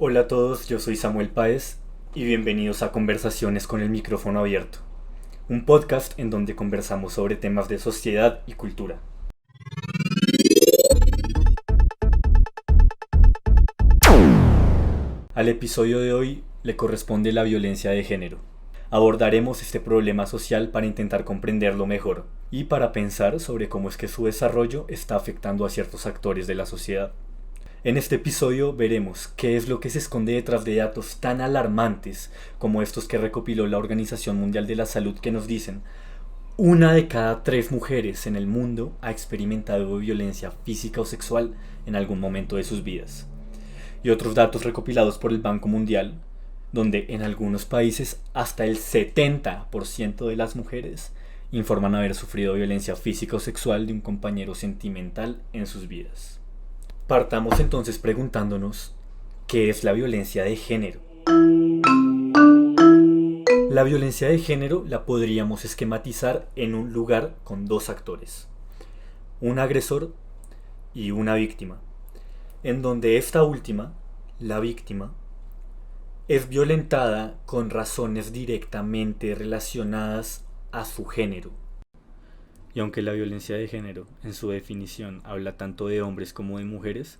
Hola a todos, yo soy Samuel Páez y bienvenidos a Conversaciones con el micrófono abierto, un podcast en donde conversamos sobre temas de sociedad y cultura. Al episodio de hoy le corresponde la violencia de género. Abordaremos este problema social para intentar comprenderlo mejor y para pensar sobre cómo es que su desarrollo está afectando a ciertos actores de la sociedad. En este episodio veremos qué es lo que se esconde detrás de datos tan alarmantes como estos que recopiló la Organización Mundial de la Salud, que nos dicen: una de cada 3 mujeres en el mundo ha experimentado violencia física o sexual en algún momento de sus vidas. Y otros datos recopilados por el Banco Mundial, donde en algunos países hasta el 70% de las mujeres informan haber sufrido violencia física o sexual de un compañero sentimental en sus vidas. Partamos entonces preguntándonos, ¿qué es la violencia de género? La violencia de género la podríamos esquematizar en un lugar con 2 actores, un agresor y una víctima, en donde esta última, la víctima, es violentada con razones directamente relacionadas a su género. Y aunque la violencia de género, en su definición, habla tanto de hombres como de mujeres,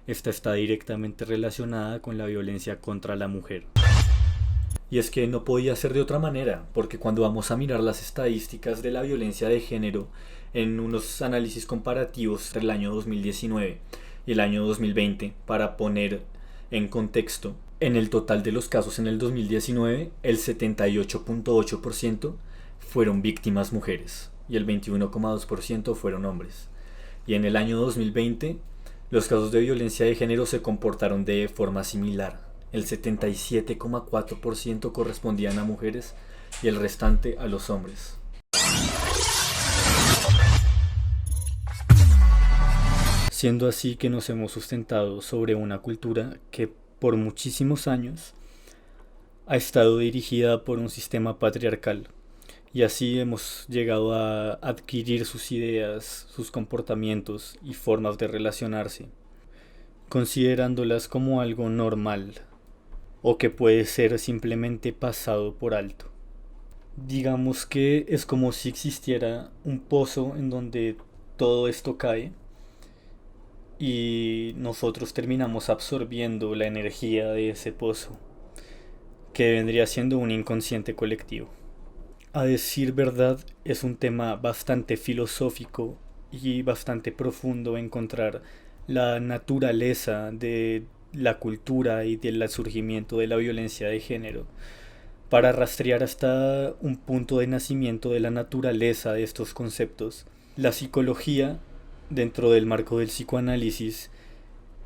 esta está directamente relacionada con la violencia contra la mujer. Y es que no podía ser de otra manera, porque cuando vamos a mirar las estadísticas de la violencia de género en unos análisis comparativos entre el año 2019 y el año 2020, para poner en contexto, en el total de los casos en el 2019, el 78.8% fueron víctimas mujeres y el 21,2% fueron hombres. Y en el año 2020, los casos de violencia de género se comportaron de forma similar. El 77,4% correspondían a mujeres y el restante a los hombres. Siendo así que nos hemos sustentado sobre una cultura que por muchísimos años ha estado dirigida por un sistema patriarcal. Y así hemos llegado a adquirir sus ideas, sus comportamientos y formas de relacionarse, considerándolas como algo normal o que puede ser simplemente pasado por alto. Digamos que es como si existiera un pozo en donde todo esto cae y nosotros terminamos absorbiendo la energía de ese pozo, que vendría siendo un inconsciente colectivo. A decir verdad, es un tema bastante filosófico y bastante profundo encontrar la naturaleza de la cultura y del surgimiento de la violencia de género, para rastrear hasta un punto de nacimiento de la naturaleza de estos conceptos. La psicología, dentro del marco del psicoanálisis,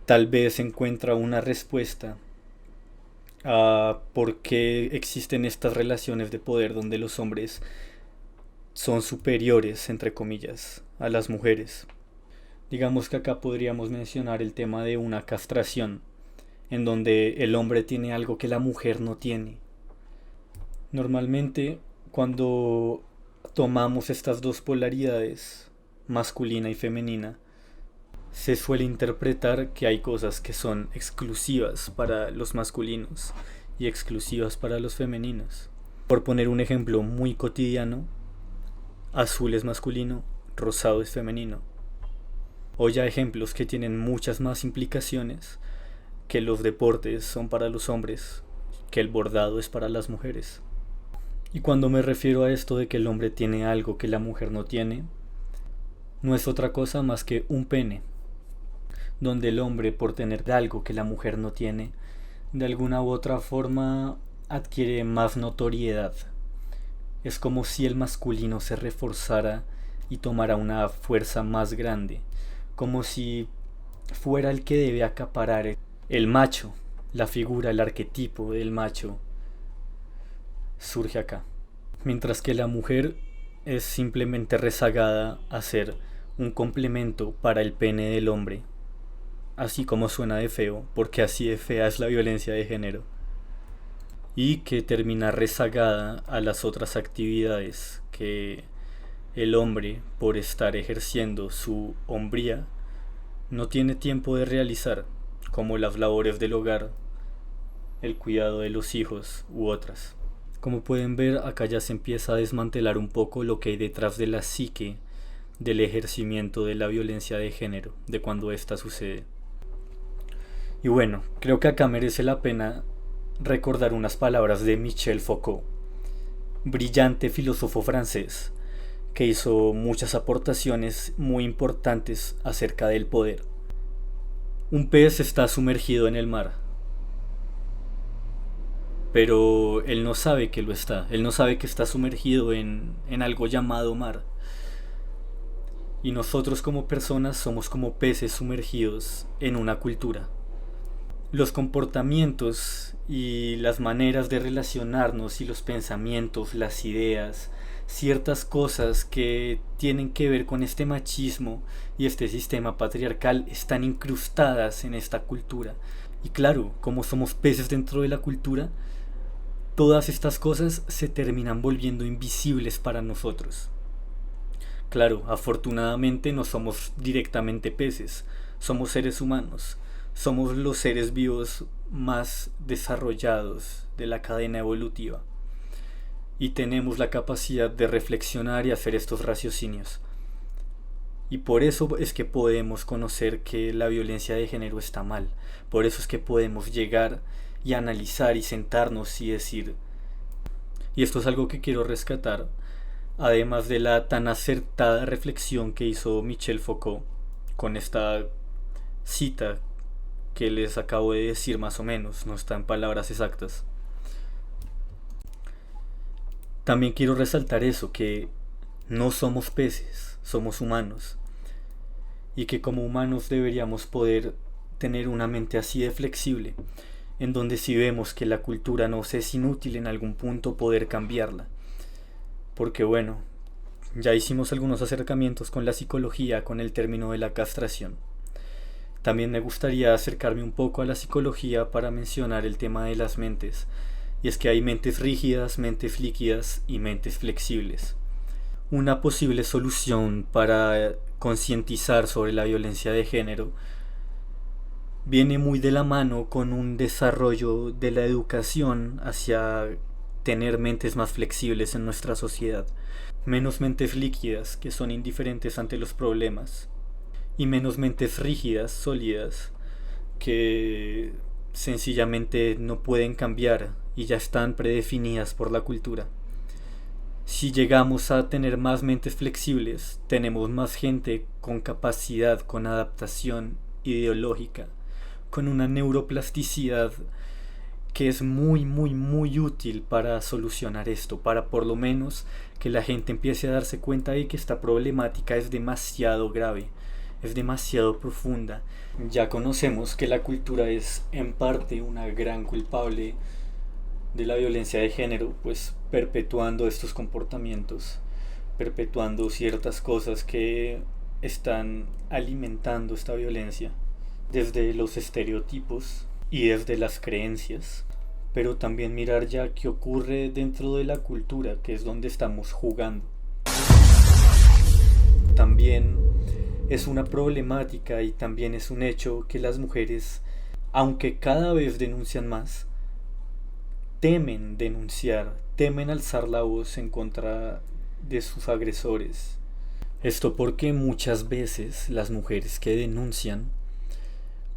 tal vez encuentra una respuesta a por qué existen estas relaciones de poder donde los hombres son superiores, entre comillas, a las mujeres. Digamos que acá podríamos mencionar el tema de una castración, en donde el hombre tiene algo que la mujer no tiene. Normalmente, cuando tomamos estas dos polaridades, masculina y femenina, se suele interpretar que hay cosas que son exclusivas para los masculinos y exclusivas para los femeninos. Por poner un ejemplo muy cotidiano, azul es masculino, rosado es femenino. O ya ejemplos que tienen muchas más implicaciones, que los deportes son para los hombres, que el bordado es para las mujeres. Y cuando me refiero a esto de que el hombre tiene algo que la mujer no tiene, no es otra cosa más que un pene, donde el hombre, por tener algo que la mujer no tiene, de alguna u otra forma adquiere más notoriedad. Es como si el masculino se reforzara y tomara una fuerza más grande, como si fuera el que debe acaparar el macho, la figura, el arquetipo del macho surge acá, mientras que la mujer es simplemente rezagada a ser un complemento para el pene del hombre. Así como suena de feo, porque así de fea es la violencia de género. Y que termina rezagada a las otras actividades que el hombre, por estar ejerciendo su hombría, no tiene tiempo de realizar, como las labores del hogar, el cuidado de los hijos u otras. Como pueden ver, acá ya se empieza a desmantelar un poco lo que hay detrás de la psique del ejercimiento de la violencia de género, de cuando ésta sucede. Y bueno, creo que acá merece la pena recordar unas palabras de Michel Foucault, brillante filósofo francés, que hizo muchas aportaciones muy importantes acerca del poder. Un pez está sumergido en el mar, pero él no sabe que lo está, él no sabe que está sumergido en algo llamado mar. Y nosotros como personas somos como peces sumergidos en una cultura. Los comportamientos y las maneras de relacionarnos y los pensamientos, las ideas, ciertas cosas que tienen que ver con este machismo y este sistema patriarcal están incrustadas en esta cultura. Y claro, como somos peces dentro de la cultura, todas estas cosas se terminan volviendo invisibles para nosotros. Claro, afortunadamente no somos directamente peces, somos seres humanos, somos los seres vivos más desarrollados de la cadena evolutiva y tenemos la capacidad de reflexionar y hacer estos raciocinios. Y por eso es que podemos conocer que la violencia de género está mal, por eso es que podemos llegar y analizar y sentarnos y decir, y esto es algo que quiero rescatar, además de la tan acertada reflexión que hizo Michel Foucault con esta cita que les acabo de decir más o menos, no está en palabras exactas. También quiero resaltar eso, que no somos peces, somos humanos, y que como humanos deberíamos poder tener una mente así de flexible, en donde si vemos que la cultura nos es inútil en algún punto poder cambiarla. Porque bueno, ya hicimos algunos acercamientos con la psicología con el término de la castración. También me gustaría acercarme un poco a la psicología para mencionar el tema de las mentes, y es que hay mentes rígidas, mentes líquidas y mentes flexibles. Una posible solución para concientizar sobre la violencia de género viene muy de la mano con un desarrollo de la educación hacia tener mentes más flexibles en nuestra sociedad, menos mentes líquidas que son indiferentes ante los problemas y menos mentes rígidas, sólidas, que sencillamente no pueden cambiar y ya están predefinidas por la cultura. Si llegamos a tener más mentes flexibles, tenemos más gente con capacidad, con adaptación ideológica, con una neuroplasticidad que es muy útil para solucionar esto, para por lo menos que la gente empiece a darse cuenta de que esta problemática es demasiado grave, es demasiado profunda. Ya conocemos que la cultura es en parte una gran culpable de la violencia de género, pues perpetuando estos comportamientos, perpetuando ciertas cosas que están alimentando esta violencia, desde los estereotipos y desde las creencias, pero también mirar ya qué ocurre dentro de la cultura, que es donde estamos jugando. También es una problemática y también es un hecho que las mujeres, aunque cada vez denuncian más, temen denunciar, temen alzar la voz en contra de sus agresores. Esto porque muchas veces las mujeres que denuncian,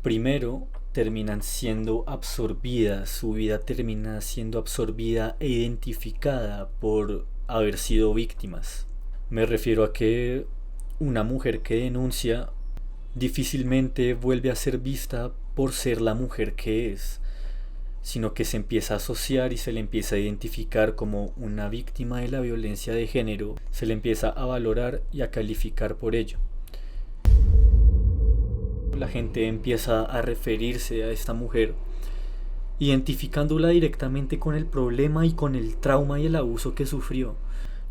primero terminan siendo absorbidas, su vida termina siendo absorbida e identificada por haber sido víctimas. Me refiero a que una mujer que denuncia difícilmente vuelve a ser vista por ser la mujer que es, sino que se empieza a asociar y se le empieza a identificar como una víctima de la violencia de género, se le empieza a valorar y a calificar por ello. La gente empieza a referirse a esta mujer, identificándola directamente con el problema y con el trauma y el abuso que sufrió,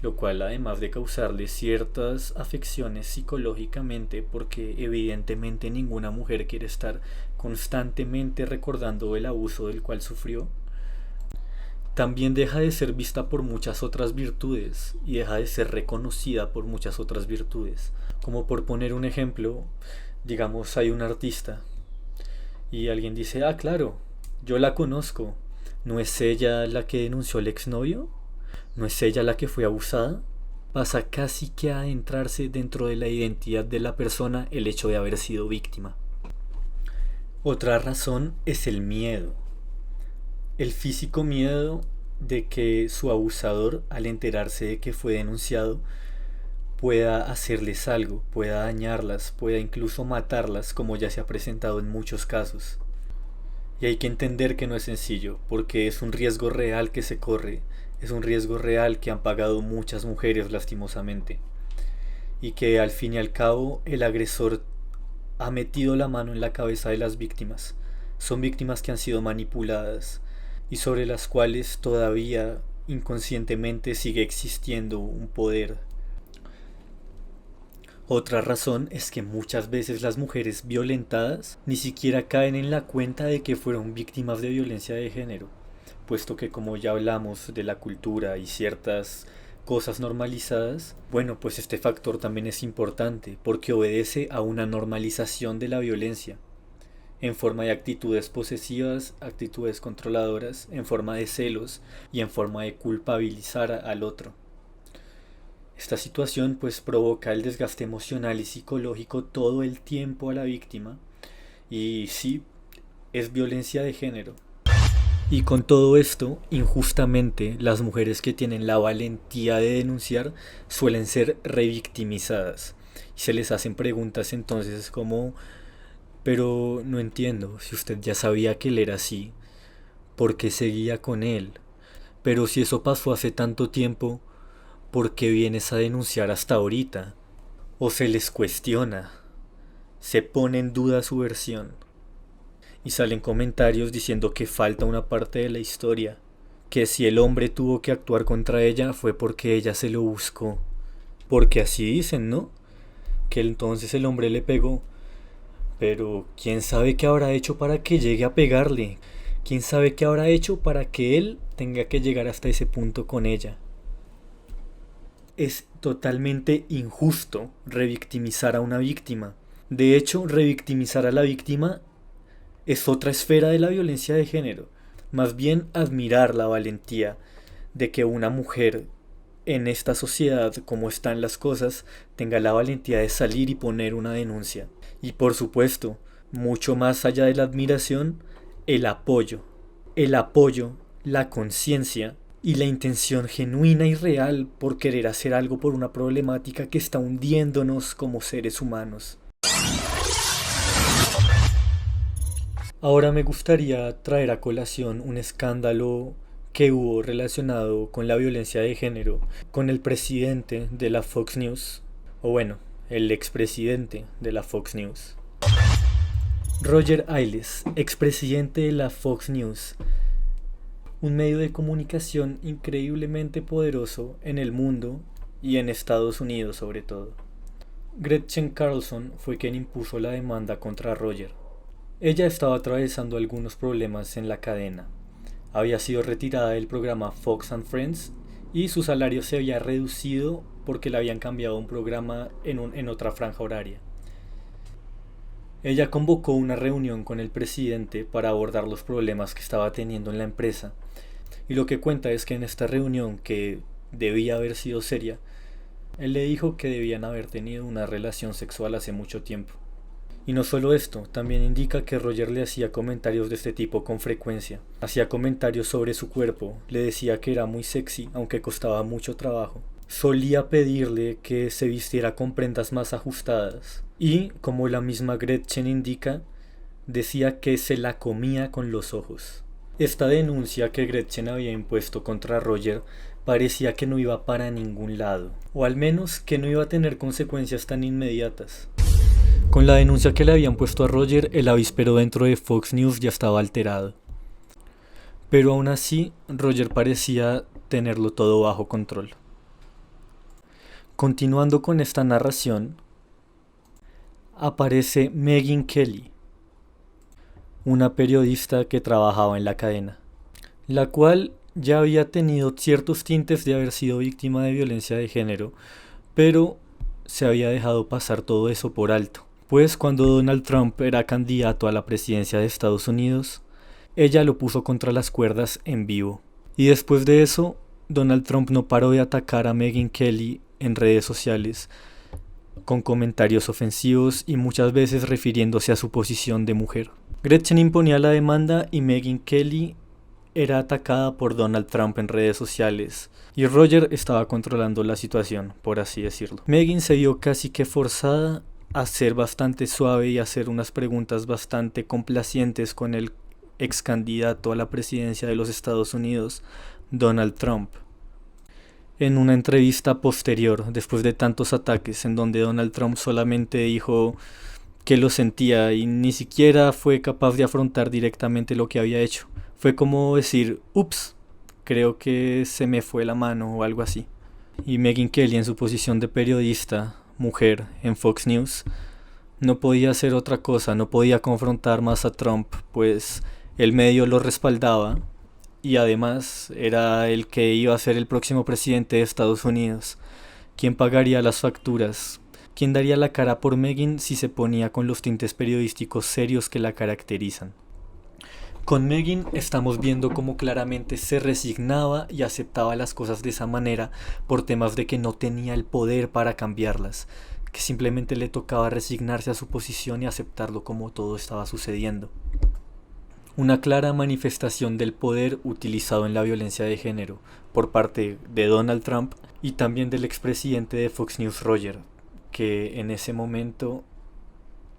lo cual además de causarle ciertas afecciones psicológicamente, porque evidentemente ninguna mujer quiere estar constantemente recordando el abuso del cual sufrió, también deja de ser vista por muchas otras virtudes y deja de ser reconocida por muchas otras virtudes. Como por poner un ejemplo, digamos hay un artista y alguien dice, ah claro, Yo la conozco. ¿No es ella la que denunció al exnovio? ¿No es ella la que fue abusada? Pasa casi que a adentrarse dentro de la identidad de la persona el hecho de haber sido víctima. Otra razón es el miedo. El físico miedo de que su abusador, al enterarse de que fue denunciado, pueda hacerles algo, pueda dañarlas, pueda incluso matarlas, como ya se ha presentado en muchos casos. Y hay que entender que no es sencillo, porque es un riesgo real que se corre, es un riesgo real que han pagado muchas mujeres lastimosamente, y que al fin y al cabo el agresor ha metido la mano en la cabeza de las víctimas. Son víctimas que han sido manipuladas y sobre las cuales todavía inconscientemente sigue existiendo un poder. Otra razón es que muchas veces las mujeres violentadas ni siquiera caen en la cuenta de que fueron víctimas de violencia de género, puesto que como ya hablamos de la cultura y ciertas cosas normalizadas, bueno, pues este factor también es importante porque obedece a una normalización de la violencia, en forma de actitudes posesivas, actitudes controladoras, en forma de celos y en forma de culpabilizar al otro. Esta situación pues provoca el desgaste emocional y psicológico todo el tiempo a la víctima y sí, es violencia de género. Y con todo esto, injustamente, las mujeres que tienen la valentía de denunciar suelen ser revictimizadas. Y se les hacen preguntas entonces como, pero no entiendo, si usted ya sabía que él era así, ¿por qué seguía con él? Pero si eso pasó hace tanto tiempo, ¿por qué vienes a denunciar hasta ahorita? O se les cuestiona, se pone en duda su versión. Y salen comentarios diciendo que falta una parte de la historia, que si el hombre tuvo que actuar contra ella fue porque ella se lo buscó. Porque así dicen, ¿no? Que entonces el hombre le pegó. Pero ¿quién sabe qué habrá hecho para que llegue a pegarle? ¿Quién sabe qué habrá hecho para que él tenga que llegar hasta ese punto con ella? Es totalmente injusto revictimizar a una víctima. De hecho, revictimizar a la víctima es otra esfera de la violencia de género. Más bien admirar la valentía de que una mujer en esta sociedad, como están las cosas, tenga la valentía de salir y poner una denuncia. Y por supuesto, mucho más allá de la admiración, el apoyo. El apoyo, la conciencia y la intención genuina y real por querer hacer algo por una problemática que está hundiéndonos como seres humanos. Ahora me gustaría traer a colación un escándalo que hubo relacionado con la violencia de género, con el presidente de la Fox News, o bueno, el expresidente de la Fox News. Roger Ailes, expresidente de la Fox News, un medio de comunicación increíblemente poderoso en el mundo y en Estados Unidos sobre todo. Gretchen Carlson fue quien impuso la demanda contra Roger. Ella estaba atravesando algunos problemas en la cadena. Había sido retirada del programa Fox and Friends y su salario se había reducido porque le habían cambiado un programa en otra franja horaria. Ella convocó una reunión con el presidente para abordar los problemas que estaba teniendo en la empresa. Y lo que cuenta es que en esta reunión, que debía haber sido seria, él le dijo que debían haber tenido una relación sexual hace mucho tiempo. Y no solo esto, también indica que Roger le hacía comentarios de este tipo con frecuencia. Hacía comentarios sobre su cuerpo, le decía que era muy sexy, aunque costaba mucho trabajo. Solía pedirle que se vistiera con prendas más ajustadas. Y, como la misma Gretchen indica, decía que se la comía con los ojos. Esta denuncia que Gretchen había impuesto contra Roger parecía que no iba para ningún lado, o al menos que no iba a tener consecuencias tan inmediatas. Con la denuncia que le habían puesto a Roger, el avispero dentro de Fox News ya estaba alterado. Pero aún así, Roger parecía tenerlo todo bajo control. Continuando con esta narración, aparece Megyn Kelly, una periodista que trabajaba en la cadena, la cual ya había tenido ciertos tintes de haber sido víctima de violencia de género, pero se había dejado pasar todo eso por alto. Pues cuando Donald Trump era candidato a la presidencia de Estados Unidos, ella lo puso contra las cuerdas en vivo. Y después de eso, Donald Trump no paró de atacar a Megyn Kelly en redes sociales, con comentarios ofensivos y muchas veces refiriéndose a su posición de mujer. Gretchen imponía la demanda y Megyn Kelly era atacada por Donald Trump en redes sociales y Roger estaba controlando la situación, por así decirlo. Megyn se vio casi que forzada a ser bastante suave y a hacer unas preguntas bastante complacientes con el ex candidato a la presidencia de los Estados Unidos, Donald Trump. En una entrevista posterior, después de tantos ataques, en donde Donald Trump solamente dijo que lo sentía y ni siquiera fue capaz de afrontar directamente lo que había hecho. Fue como decir, ups, creo que se me fue la mano o algo así. Y Megyn Kelly, en su posición de periodista, mujer, en Fox News, no podía hacer otra cosa, no podía confrontar más a Trump, pues el medio lo respaldaba y además era el que iba a ser el próximo presidente de Estados Unidos. ¿Quién pagaría las facturas? ¿Quién daría la cara por Megyn si se ponía con los tintes periodísticos serios que la caracterizan? Con Megyn estamos viendo cómo claramente se resignaba y aceptaba las cosas de esa manera por temas de que no tenía el poder para cambiarlas, que simplemente le tocaba resignarse a su posición y aceptarlo como todo estaba sucediendo. Una clara manifestación del poder utilizado en la violencia de género por parte de Donald Trump y también del expresidente de Fox News, Roger, que en ese momento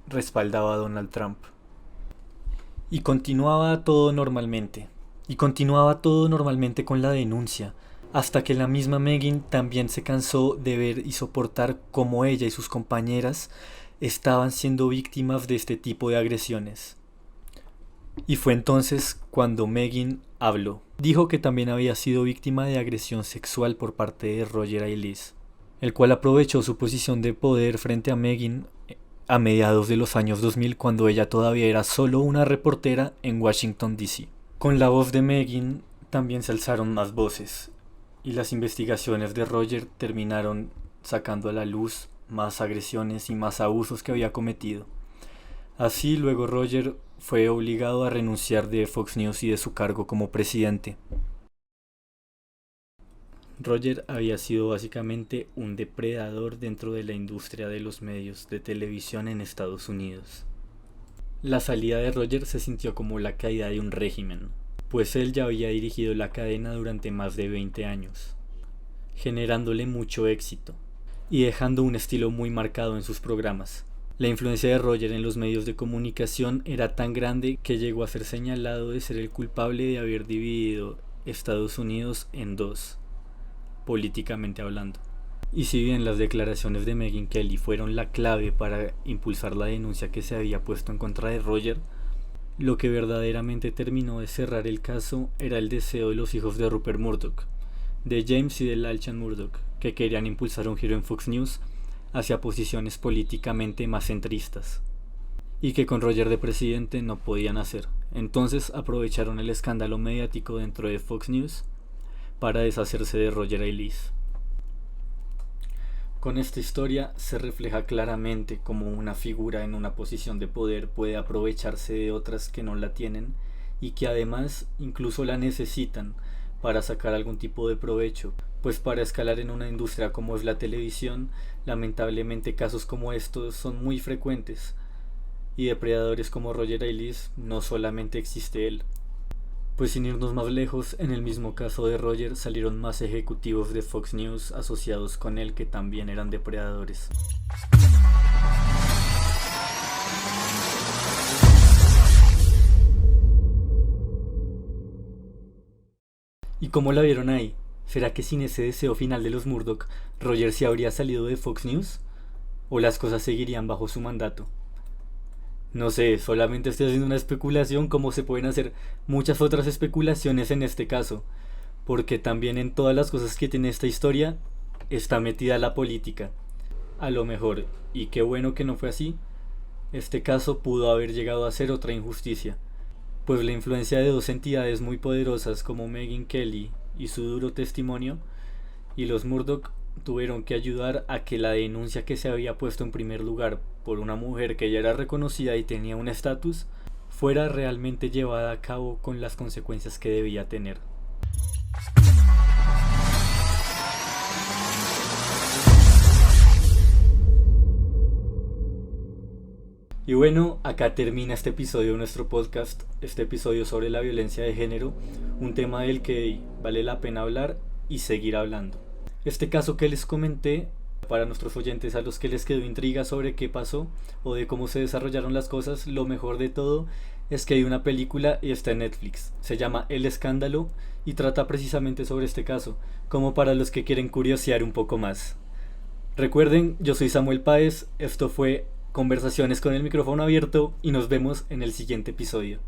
respaldaba a Donald Trump. Y continuaba todo normalmente. Con la denuncia, hasta que la misma Megyn también se cansó de ver y soportar cómo ella y sus compañeras estaban siendo víctimas de este tipo de agresiones. Y fue entonces cuando Megyn habló. Dijo que también había sido víctima de agresión sexual por parte de Roger Ailes, el cual aprovechó su posición de poder frente a Megyn a mediados de los años 2000, cuando ella todavía era solo una reportera en Washington, D.C. Con la voz de Megyn también se alzaron más voces, y las investigaciones de Roger terminaron sacando a la luz más agresiones y más abusos que había cometido. Así, luego Roger fue obligado a renunciar de Fox News y de su cargo como presidente. Roger había sido básicamente un depredador dentro de la industria de los medios de televisión en Estados Unidos. La salida de Roger se sintió como la caída de un régimen, pues él ya había dirigido la cadena durante más de 20 años, generándole mucho éxito y dejando un estilo muy marcado en sus programas. La influencia de Roger en los medios de comunicación era tan grande que llegó a ser señalado de ser el culpable de haber dividido Estados Unidos en dos, políticamente hablando. Y si bien las declaraciones de Megyn Kelly fueron la clave para impulsar la denuncia que se había puesto en contra de Roger, lo que verdaderamente terminó de cerrar el caso era el deseo de los hijos de Rupert Murdoch, de James y de Lachlan Murdoch, que querían impulsar un giro en Fox News hacia posiciones políticamente más centristas, y que con Roger de presidente no podían hacer. Entonces aprovecharon el escándalo mediático dentro de Fox News para deshacerse de Roger Ailes. Con esta historia se refleja claramente cómo una figura en una posición de poder puede aprovecharse de otras que no la tienen y que además incluso la necesitan para sacar algún tipo de provecho, pues para escalar en una industria como es la televisión, lamentablemente casos como estos son muy frecuentes, y depredadores como Roger Ailes no solamente existe él. Pues sin irnos más lejos, en el mismo caso de Roger salieron más ejecutivos de Fox News asociados con él que también eran depredadores. ¿Y cómo la vieron ahí? ¿Será que sin ese deseo final de los Murdoch, Roger se habría salido de Fox News? ¿O las cosas seguirían bajo su mandato? No sé, solamente estoy haciendo una especulación, como se pueden hacer muchas otras especulaciones en este caso, porque también en todas las cosas que tiene esta historia está metida la política. A lo mejor, y qué bueno que no fue así, este caso pudo haber llegado a ser otra injusticia, pues la influencia de dos entidades muy poderosas como Megyn Kelly y su duro testimonio, y los Murdoch tuvieron que ayudar a que la denuncia que se había puesto en primer lugar por una mujer que ya era reconocida y tenía un estatus fuera realmente llevada a cabo con las consecuencias que debía tener. Y bueno, acá termina este episodio de nuestro podcast, este episodio sobre la violencia de género, un tema del que vale la pena hablar y seguir hablando. Este caso que les comenté, para nuestros oyentes a los que les quedó intriga sobre qué pasó o de cómo se desarrollaron las cosas, lo mejor de todo es que hay una película y está en Netflix. Se llama El Escándalo y trata precisamente sobre este caso, como para los que quieren curiosear un poco más. Recuerden, yo soy Samuel Páez, esto fue Conversaciones con el micrófono abierto y nos vemos en el siguiente episodio.